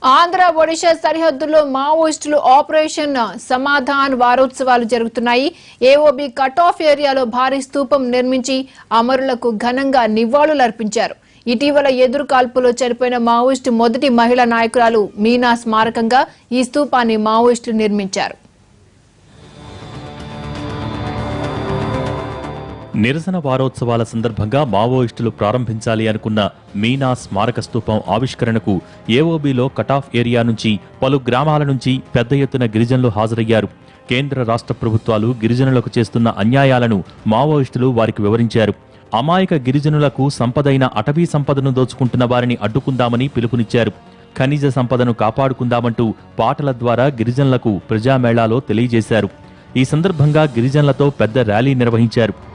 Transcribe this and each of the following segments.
ఆంధ్ర ఒడిశా సరిహద్దుల్లో మావోయిస్టులు ఆపరేషన్ సమాధాన్ వారోత్సవాలు జరుగుతున్నాయి. ఏఓబి కట్ ఆఫ్ ఏరియాలో భారీ స్తూపం నిర్మించి అమరులకు ఘనంగా నివాళులర్పించారు. ఇటీవల ఎదురు కాల్పులో చనిపోయిన మావోయిస్టు మొదటి మహిళా నాయకురాలు మీనా స్మారకంగా ఈ స్తూపాన్ని మావోయిస్టులు నిర్మించారు. నిరసన వారోత్సవాల సందర్భంగా మావోయిస్టులు ప్రారంభించాలి అనుకున్న మీనా స్మారక స్తూపం ఆవిష్కరణకు ఏఓబీలో కటాఫ్ ఏరియా నుంచి పలు గ్రామాల నుంచి పెద్ద ఎత్తున గిరిజనులు హాజరయ్యారు. కేంద్ర రాష్ట్ర ప్రభుత్వాలు గిరిజనులకు చేస్తున్న అన్యాయాలను మావోయిస్టులు వారికి వివరించారు. అమాయక గిరిజనులకు సంపదైన అటవీ సంపదను దోచుకుంటున్న వారిని అడ్డుకుందామని పిలుపునిచ్చారు. ఖనిజ సంపదను కాపాడుకుందామంటూ పాటల ద్వారా గిరిజనులకు ప్రజామేళాలో తెలియజేశారు. ఈ సందర్భంగా గిరిజనులతో పెద్ద ర్యాలీ నిర్వహించారు.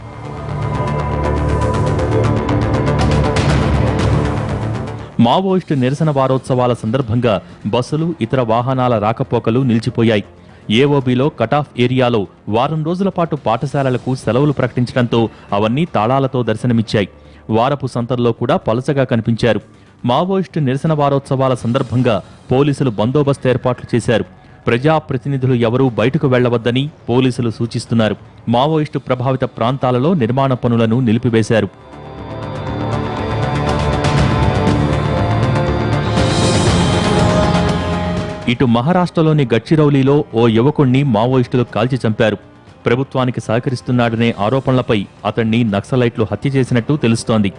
మావోయిస్టు నిరసన వారోత్సవాల సందర్భంగా బస్సులు, ఇతర వాహనాల రాకపోకలు నిలిచిపోయాయి. ఏఓబీలో కటాఫ్ ఏరియాలో వారం రోజుల పాటు పాఠశాలలకు సెలవులు ప్రకటించడంతో అవన్నీ తాళాలతో దర్శనమిచ్చాయి. వారపు సంతల్లో కూడా పలచగా కనిపించారు. మావోయిస్టు నిరసన వారోత్సవాల సందర్భంగా పోలీసులు బందోబస్తు ఏర్పాట్లు చేశారు. ప్రజాప్రతినిధులు ఎవరూ బయటకు వెళ్లవద్దని పోలీసులు సూచిస్తున్నారు. మావోయిస్టు ప్రభావిత ప్రాంతాలలో నిర్మాణ పనులను నిలిపివేశారు. ఇటు మహారాష్ట్రలోని గడ్చిరౌలీలో ఓ యువకుణ్ణి మావోయిస్టులు కాల్చి చంపారు. ప్రభుత్వానికి సహకరిస్తున్నాడనే ఆరోపణలపై అతణ్ణి నక్సలైట్లు హత్య చేసినట్టు తెలుస్తోంది.